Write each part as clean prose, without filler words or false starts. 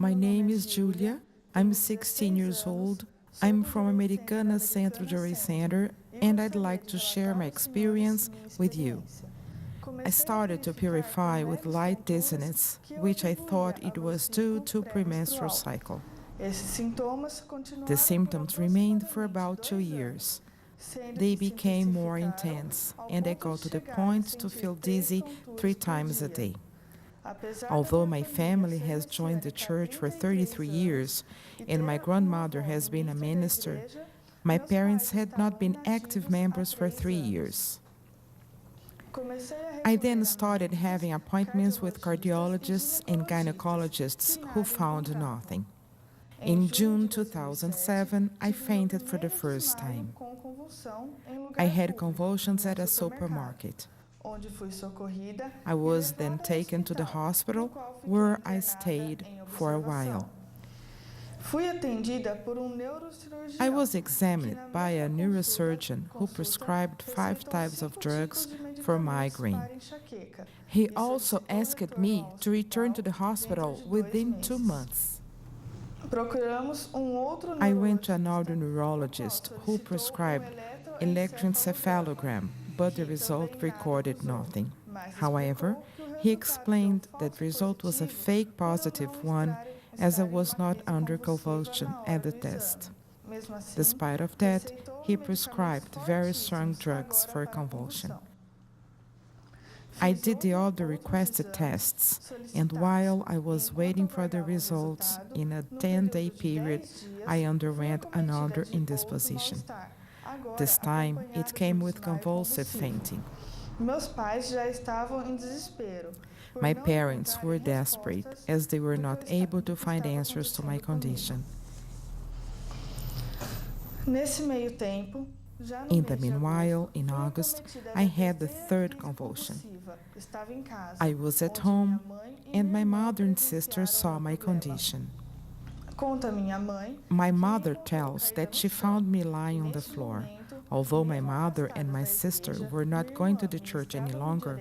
My name is Julia. I'm 16 years old. I'm from Americana Centro Jury Center, and I'd like to share my experience with you. I started to purify with light dizziness, which I thought it was due to premenstrual cycle. The symptoms remained for about 2 years. They became more intense, and I got to the point to feel dizzy 3 times a day. Although my family has joined the church for 33 years, and my grandmother has been a minister, my parents had not been active members for 3 years. I then started having appointments with cardiologists and gynecologists who found nothing. In June 2007, I fainted for the first time. I had convulsions at a supermarket. I was then taken to the hospital, where I stayed for a while. I was examined by a neurosurgeon who prescribed 5 types of drugs for migraine. He also asked me to return to the hospital within 2 months. I went to another neurologist who prescribed electroencephalogram, but the result recorded nothing. However, he explained that the result was a fake positive one, as I was not under convulsion at the test. Despite of that, he prescribed very strong drugs for convulsion. I did the other requested tests, and while I was waiting for the results, in a 10-day period, I underwent another indisposition. This time, it came with convulsive fainting. My parents were desperate, as they were not able to find answers to my condition. In the meanwhile, in August, I had the 3rd convulsion. I was at home, and my mother and sister saw my condition. My mother tells that she found me lying on the floor. Although my mother and my sister were not going to the church any longer,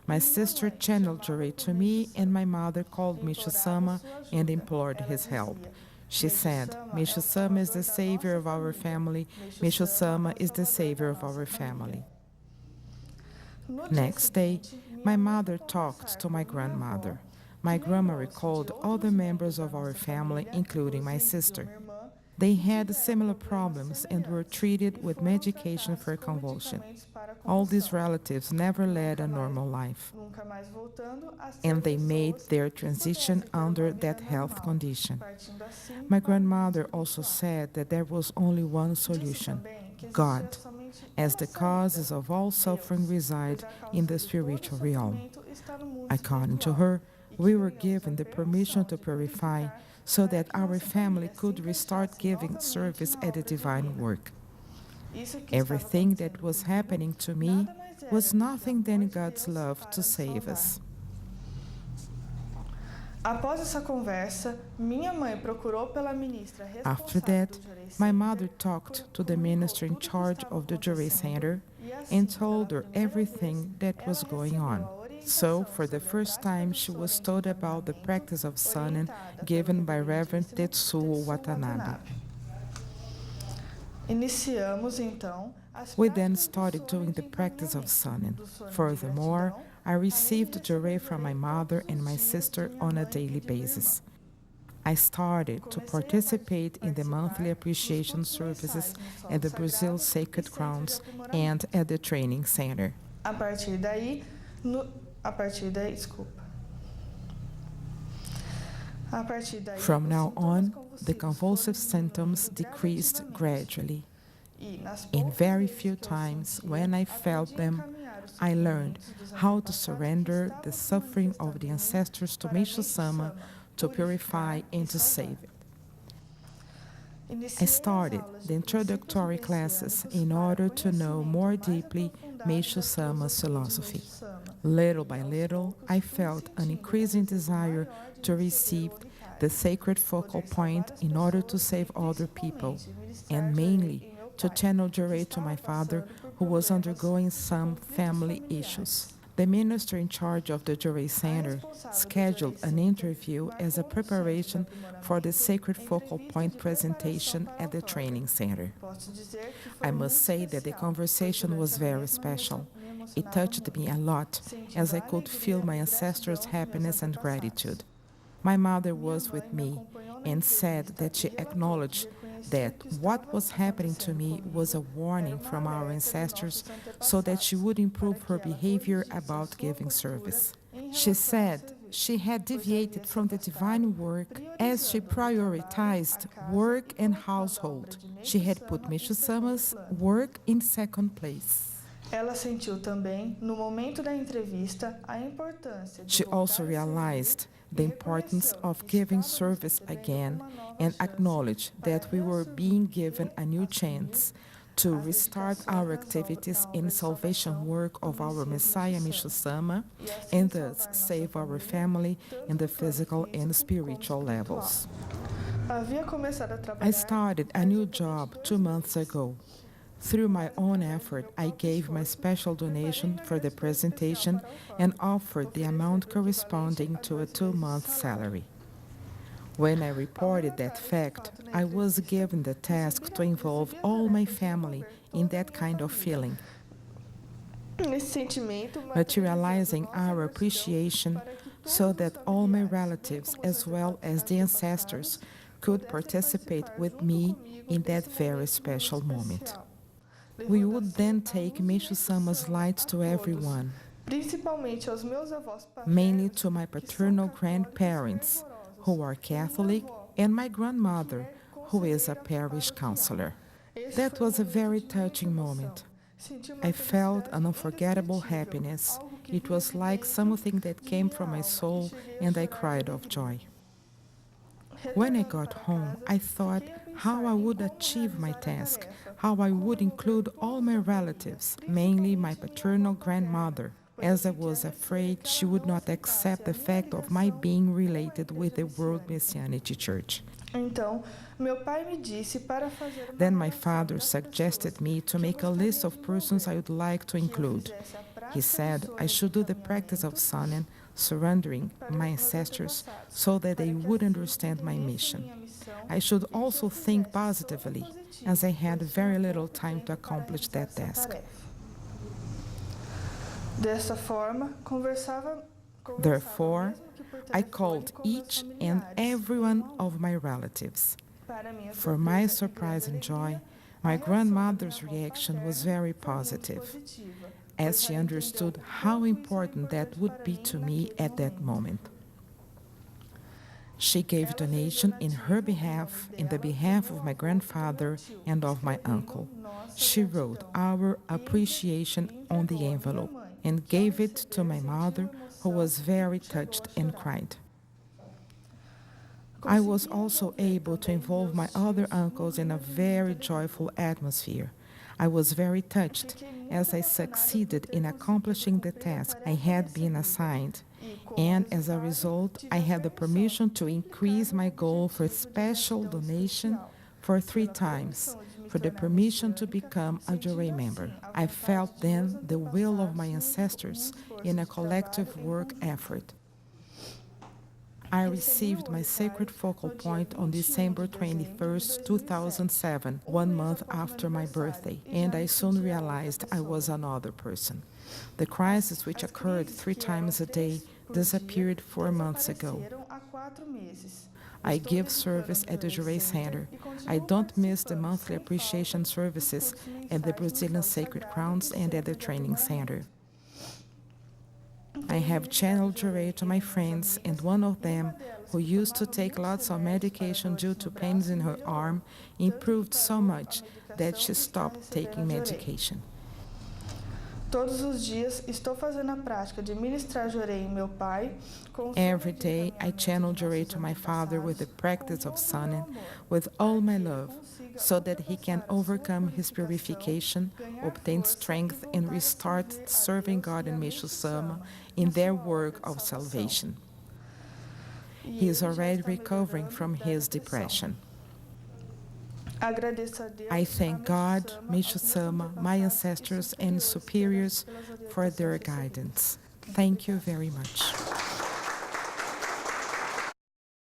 my sister channeled Jure to me, and my mother called Messiânica and implored his help. She said, "Messiânica is the savior of our family. Messiânica is the savior of our family." Next day, my mother talked to my grandmother. My grandma recalled all the members of our family, including my sister. They had similar problems and were treated with medication for convulsion. All these relatives never led a normal life, and they made their transition under that health condition. My grandmother also said that there was only one solution: God, as the causes of all suffering reside in the spiritual realm. According to her, we were given the permission to purify so that our family could restart giving service at the divine work. Everything that was happening to me was nothing than God's love to save us. After that, my mother talked to the minister in charge of the Jury Center and told her everything that was going on. So, for the first time, she was told about the practice of Sanen given by Reverend Tetsuo Watanabe. We then started doing the practice of Sanen. Furthermore, I received Jure from my mother and my sister on a daily basis. I started to participate in the monthly appreciation services at the Brazil Sacred Grounds and at the training center. From now on, the convulsive symptoms decreased gradually. In very few times, when I felt them, I learned how to surrender the suffering of the ancestors to Messiânica, to purify and to save it. I started the introductory classes in order to know more deeply Messiânica's philosophy. Little by little, I felt an increasing desire to receive the sacred focal point in order to save other people, and mainly to channel Jure to my father, who was undergoing some family issues. The minister in charge of the Jury Center scheduled an interview as a preparation for the Sacred Focal Point presentation at the training center. I must say that the conversation was very special. It touched me a lot, as I could feel my ancestors' happiness and gratitude. My mother was with me and said that she acknowledged that what was happening to me was a warning from our ancestors so that she would improve her behavior about giving service. She said she had deviated from the divine work as she prioritized work and household. She had put Messiânica's work in second place. Ela sentiu também, no momento da entrevista, a importância de She also realized the importance of giving service again and acknowledged that we were being given a new chance to restart our activities in salvation work of our Messiah Messiânica and thus save our family in the physical and spiritual levels. I started a new job 2 months ago. Through my own effort, I gave my special donation for the presentation and offered the amount corresponding to a 2-month salary. When I reported that fact, I was given the task to involve all my family in that kind of feeling, materializing our appreciation so that all my relatives as well as the ancestors could participate with me in that very special moment. We would then take Messiânica's light to everyone, mainly to my paternal grandparents, who are Catholic, and my grandmother, who is a parish counselor. That was a very touching moment. I felt an unforgettable happiness. It was like something that came from my soul, and I cried of joy. When I got home, I thought how I would achieve my task, how I would include all my relatives, mainly my paternal grandmother, as I was afraid she would not accept the fact of my being related with the World Messianic Church. Then my father suggested me to make a list of persons I would like to include. He said I should do the practice of Sanen, surrendering my ancestors so that they would understand my mission. I should also think positively, as I had very little time to accomplish that task. Therefore, I called each and every one of my relatives. For my surprise and joy, my grandmother's reaction was very positive, as she understood how important that would be to me at that moment. She gave donation in her behalf, in the behalf of my grandfather and of my uncle. She wrote our appreciation on the envelope and gave it to my mother, who was very touched and cried. I was also able to involve my other uncles in a very joyful atmosphere. I was very touched as I succeeded in accomplishing the task I had been assigned, and as a result, I had the permission to increase my goal for special donation for 3 times, for the permission to become a jury member. I felt then the will of my ancestors in a collective work effort. I received my sacred focal point on December 21st, 2007, 1 month after my birthday, and I soon realized I was another person. The crisis, which occurred 3 times a day, disappeared 4 months ago. I give service at the Jury Center. I don't miss the monthly appreciation services at the Brazilian Sacred Crowns and at the training center. I have channeled Jure to my friends, and one of them, who used to take lots of medication due to pains in her arm, improved so much that she stopped taking medication. Every day, I channel Jure to my father with the practice of Sanen, with all my love, so that he can overcome his purification, obtain strength, and restart serving God and Messiânica in their work of salvation. He is already recovering from his depression. I thank God, Messiânica, my ancestors, and superiors for their guidance. Thank you very much.